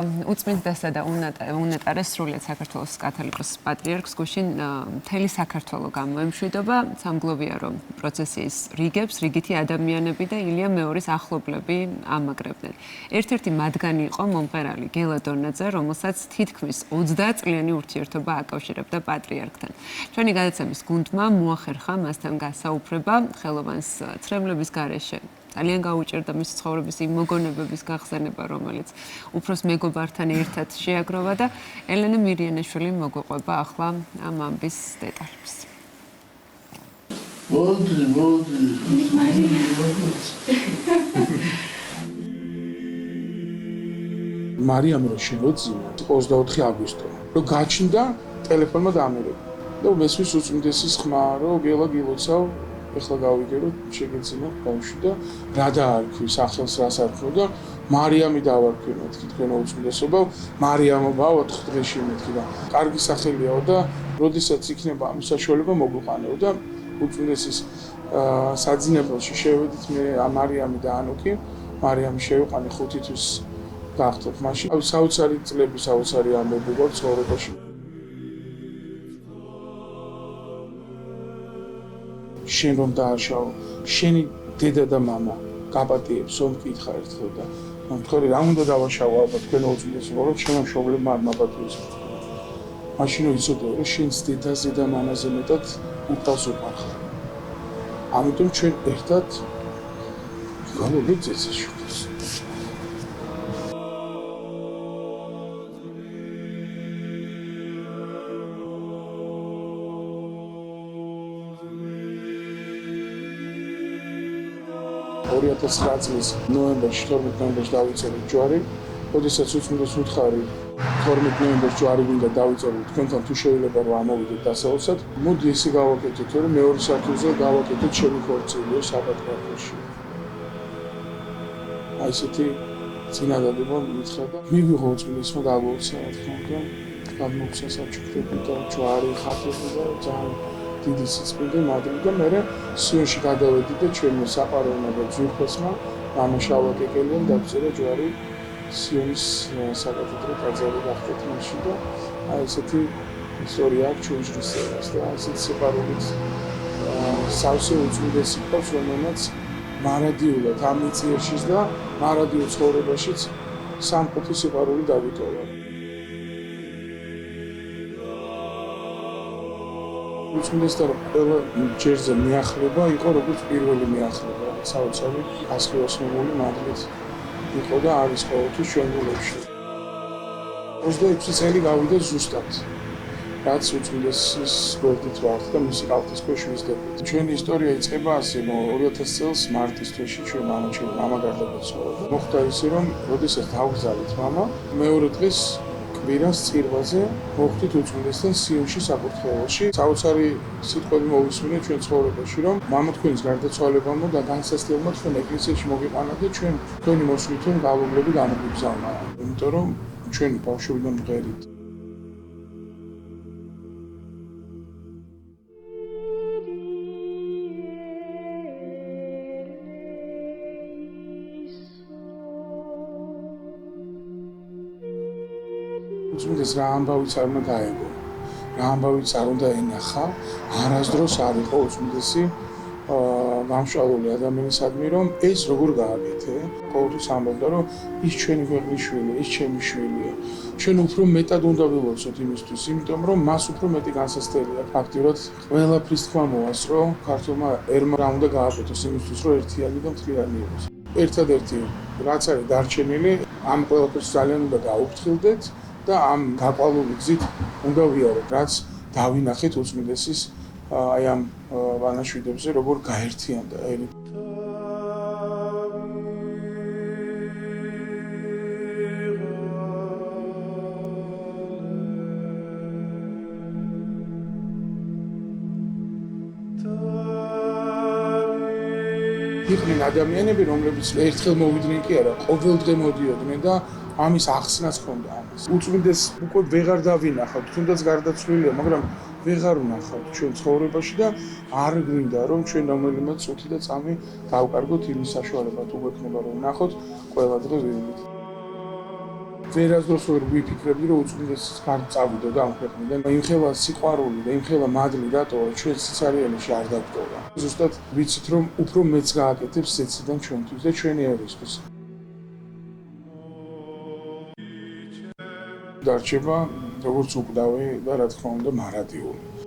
უწმინდესა და უნეტარეს სრულიად საქართველოს კათოლიკოს პატრიარქს გუშინ მთელი საქართველო გამოემშვიდობა სამგლოვიარო პროცესიის რიგებს, რიგითი ადამიანები და ილია მეორის ახლობლები ამაგრებდნენ. ერთ-ერთი მათგანი იყო მომღერალი გელა დონაძე, რომელსაც თითქმის 30 წლიანი ურთიერთობა აკავშირებდა პატრიარქთან. ჩვენი გადაცემის გუნდმა მოახერხა მასთან გასაუბრება ხელოვანს ცრემლების გარეშე. ძალიან გაუჭირდა მისი ცხოვრების იმ მოგონებების გახსენება, რომელიც უფროს მეგობართან ერთად შეაგროვა და ელენე მირიანაშვილი მოგვიყვება ახლა ამ ამბის დეტალებს. მარიამ რო შემოძინა 24 აგვისტო. რო გაჩნდა ტელეფონმა დამერება. და მესმის უწმინდესის ხმა რო გელა გილოცავ ეხლა გავიგერო შეგეცინა ბავშვი და რა დაარქვი სახელს რას არქვი და მარიამი დავარქვი მეთქი თქვენ უწმინდესობა მარიამობა 4 დღეში მეთქი და კარგი სახელიაო და როდესაც იქნება ამ საშუალება მოგვიყანეო და უწმინდესის საძინებელში შევედით მე მარიამი და ანუკი მარიამი შევიყანე 5 თვის გახდოთ მაშინ საოცარი წლები საოცარი ამბები გვაქვს ცხოვრებაში შენ რომ დააშავო, შენი დედა და მამა გაპატიებს, რომ მკითხა ერთხელ და მომთხოვე რა უნდა დავაშავო ალბათ თქვენ უწმინდესობა, რომ შენ მშობლებმა არ მაპატიოს. მაშინ იცოდე, რომ შენს დედაზე და მამაზე მეტად უფალს უყარხარ. ამიტომ ჩვენ ერთად გავუგეთ წესაშუქს. წლის ნოემბერში 12 ნოემბერში დავიწერეთ ჯვარი, როდესაც უწმინდეს უთხარი 12 ნოემბერში ჯვარი გინდა დავიწეროთ თქვენთან თუ შეიძლება რომ ამოვიდეთ დასაოცად, მოდი ესე გავაკეთოთ, რომ მეორე სართულზე გავაკეთოთ ჩემი ხორციელიო საპატრიარქოში. აი ესეთი წინადადება მითხრა და მივიღო უწმინდესმა გაგვაუცა რა თქმა უნდა, გამოგცა საჩუქრები და ჯვარი, ხატები და ძალიან დიდი სიწმინდე მადლი და მე სიონში გადავედი და ჩემო საყვარელმა და ძვირფასმა მამაშავა კეკელიამ დაწერა ჯვარი სიონის საკათედრო ტაძარი გახდეთ მაშინ და აი ესეთი ისტორია აქვს ჩვენს და ასეთი სიყვარულით სავსე უწმინდესი ყავს რომელმაც მარადიულად ამიწიერშიც და მარადიულ ცხოვრებაშიც სამყოფი სიყვარული დავიტოვა. უწმინდესთან ყველა ჯერზე მიახლება იყო როგორც პირველი მიახლება, საოცარი ასხიოსნებული მადლით იყო და არის ყოველთვის ჩვენ გულებში. 26 წელი გავიდა ზუსტად, რაც უწმინდესის გვერდით ვართ და მისი ყალთის ქვეშ ვიზრდებით. ჩვენი ისტორია იწყება ასე, რომ 2000 წელს მარტის თვეში ჩვენ მამა გარდაიცვალა. მოხდა ისე, რომ როდესაც დავგზავნით მამა, მეორე დღეს კვირას წირვაზე მოხვდით უწმინდესთან სიონში საკურთხეველში. საოცარი სიტყვები მოვისმინე ჩვენ ცხოვრებაში, რომ მამა თქვენის გარდაცვალებამ და განსასწრებმა თქვენ ეკლესიაში მოგიყვანა და ჩვენ თქვენი მოსვლითო გავლობლები გამოგიგზავნა. იმიტომ რომ ჩვენ ბავშვობიდან მღერით. უწმინდეს რა ამბავიც არ უნდა გაეგო, რა ამბავიც არ უნდა ენახა, არასდროს არ იყო უწმინდესი გამშვალული ადამიანისადმი, რომ ეს როგორ გააკეთე, ყოველთვის ამბობდა, რომ ის ჩვენი ქვეყნის შვილია, ის ჩემი შვილია. ჩვენ უფრო მეტად უნდა ვილოცოთ იმისთვის, იმიტომ რომ მას უფრო მეტი განსასწრელი აქვს. ფაქტიურად ყველაფრის თქვა მოასწრო, ქართულმა ერმა რა უნდა გააკეთოს იმისთვის, რომ ერთიანი და მთლიანი იყოს. ერთადერთი რაც არის დარჩენილი, ამ ყველაფერს ძალიან უნდა გაუფრთხილდეთ. და ამ გაყვალული გზით უნდა ვიაროთ, რაც დავინახეთ უწმინდესის აი ამ ვანაშვიდებზე, როგორ გაერთიანდა ერი. იყვნენ ადამიანები, რომლებიც ერთხელ მოვიდნენ კი არა, ყოველდღე მოდიოდნენ და ამის ახსნაც ჰქონდა ამას. უწმინდეს უკვე ვეღარ დავინახავთ, თუნდაც გარდაცვლილია, მაგრამ ვეღარ ვნახავთ ჩვენ ცხოვრებაში და არ გვინდა რომ ჩვენ რომელიმე წუთი და წამი გავკარგოთ იმის საშუალება თუ გვექნება რომ ვნახოთ ყველა დღე ვირილით. ვერასდროს ვერ ვიფიქრებდი, რომ უწმინდესიც ხარ წავიდოდა ამ ქვეყნიდან. იმხელა სიყვარული და იმხელა მადლი რატოა ჩვენ სიცარიელში არ დაგვტოვა. ზუსტად ვიცით, რომ უფრო მეც გააკეთებს ზეციდან ჩვენთვის და ჩვენი ერისთვის. დარჩება როგორც უკვდავი და რა თქმა უნდა მარადიული.